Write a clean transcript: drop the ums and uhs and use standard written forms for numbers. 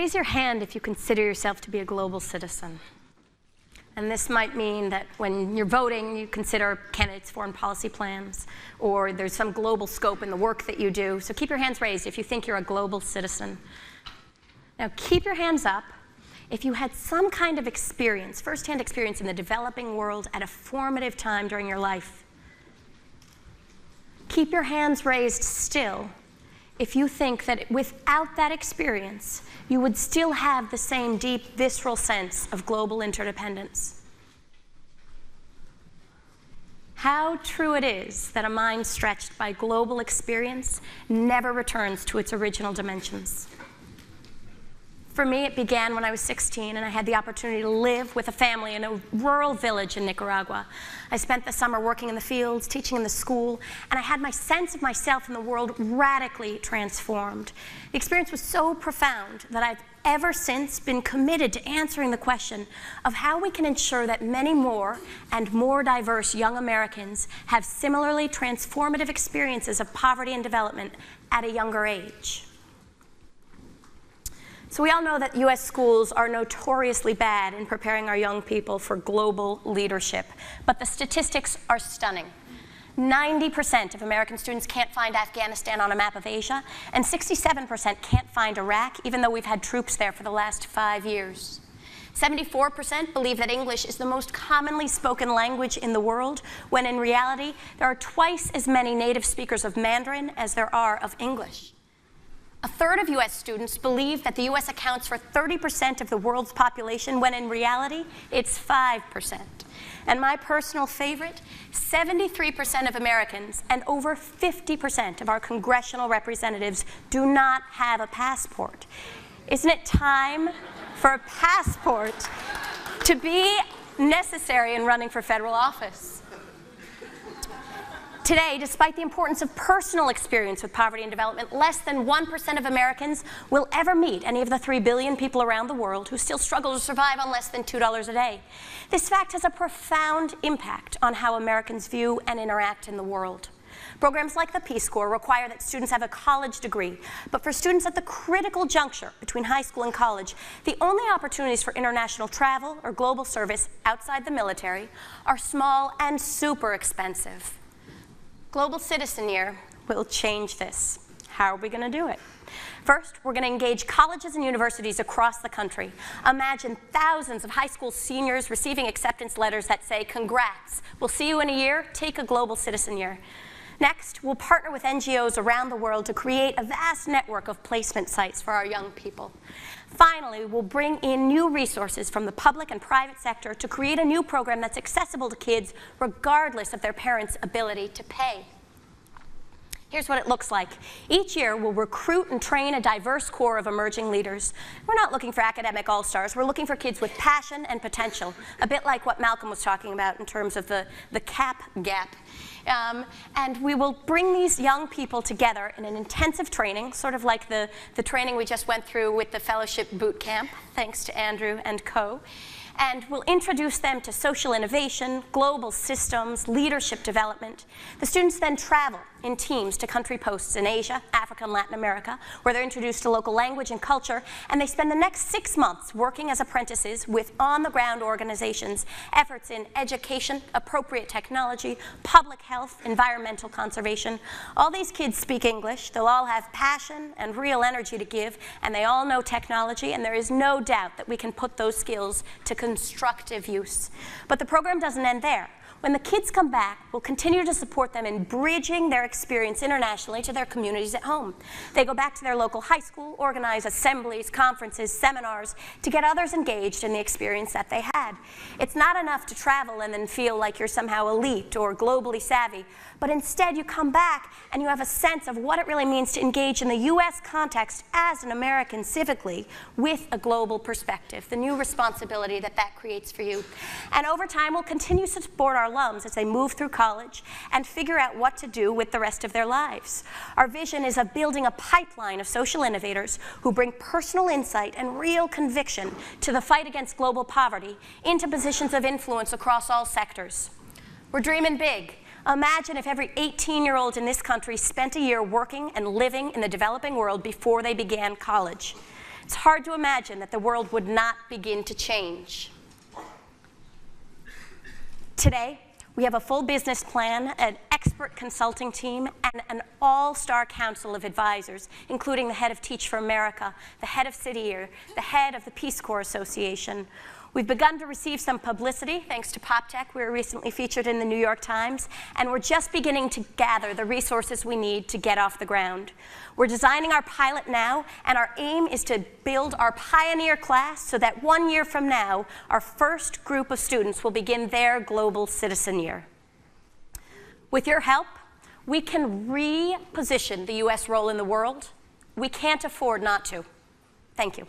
Raise your hand if you consider yourself to be a global citizen. And this might mean that when you're voting, you consider candidates' foreign policy plans, or there's some global scope in the work that you do. So keep your hands raised if you think you're a global citizen. Now keep your hands up if you had some kind of experience, first-hand experience in the developing world at a formative time during your life. Keep your hands raised still if you think that without that experience, you would still have the same deep, visceral sense of global interdependence. How true it is that a mind stretched by global experience never returns to its original dimensions. For me, it began when I was 16 and I had the opportunity to live with a family in a rural village in Nicaragua. I spent the summer working in the fields, teaching in the school, and I had my sense of myself in the world radically transformed. The experience was so profound that I've ever since been committed to answering the question of how we can ensure that many more and more diverse young Americans have similarly transformative experiences of poverty and development at a younger age. So we all know that US schools are notoriously bad in preparing our young people for global leadership, but the statistics are stunning. 90% of American students can't find Afghanistan on a map of Asia, and 67% can't find Iraq, even though we've had troops there for the last 5 years. 74% believe that English is the most commonly spoken language in the world, when in reality, there are twice as many native speakers of Mandarin as there are of English. A third of US students believe that the US accounts for 30% of the world's population, when in reality, it's 5%. And my personal favorite, 73% of Americans and over 50% of our congressional representatives do not have a passport. Isn't it time for a passport to be necessary in running for federal office? Today, despite the importance of personal experience with poverty and development, less than 1% of Americans will ever meet any of the 3 billion people around the world who still struggle to survive on less than $2 a day. This fact has a profound impact on how Americans view and interact in the world. Programs like the Peace Corps require that students have a college degree, but for students at the critical juncture between high school and college, the only opportunities for international travel or global service outside the military are small and super expensive. Global Citizen Year will change this. How are we going to do it? First, we're going to engage colleges and universities across the country. Imagine thousands of high school seniors receiving acceptance letters that say, "Congrats, we'll see you in a year, take a Global Citizen Year." Next, we'll partner with NGOs around the world to create a vast network of placement sites for our young people. Finally, we'll bring in new resources from the public and private sector to create a new program that's accessible to kids regardless of their parents' ability to pay. Here's what it looks like. Each year, we'll recruit and train a diverse core of emerging leaders. We're not looking for academic all-stars. We're looking for kids with passion and potential, a bit like what Malcolm was talking about in terms of the cap gap. And we will bring these young people together in an intensive training, sort of like the training we just went through with the fellowship boot camp, thanks to Andrew and co. And we'll introduce them to social innovation, global systems, leadership development. The students then travel in teams to country posts in Asia, Africa, and Latin America, where they're introduced to local language and culture, and they spend the next 6 months working as apprentices with on-the-ground organizations, efforts in education, appropriate technology, public health, environmental conservation. All these kids speak English, they'll all have passion and real energy to give, and they all know technology, and there is no doubt that we can put those skills to constructive use. But the program doesn't end there. When the kids come back, we'll continue to support them in bridging their experience internationally to their communities at home. They go back to their local high school, organize assemblies, conferences, seminars to get others engaged in the experience that they had. It's not enough to travel and then feel like you're somehow elite or globally savvy, but instead you come back and you have a sense of what it really means to engage in the US context as an American civically with a global perspective, the new responsibility that that creates for you. And over time, we'll continue to support our alums as they move through college and figure out what to do with the rest of their lives. Our vision is of building a pipeline of social innovators who bring personal insight and real conviction to the fight against global poverty into positions of influence across all sectors. We're dreaming big. Imagine if every 18-year-old in this country spent a year working and living in the developing world before they began college. It's hard to imagine that the world would not begin to change. Today, we have a full business plan, an expert consulting team, and an all-star council of advisors, including the head of Teach for America, the head of CityYear, the head of the Peace Corps Association. We've begun to receive some publicity thanks to PopTech. We were recently featured in the New York Times, and we're just beginning to gather the resources we need to get off the ground. We're designing our pilot now, and our aim is to build our pioneer class so that 1 year from now, our first group of students will begin their global citizen year. With your help, we can reposition the US role in the world. We can't afford not to. Thank you.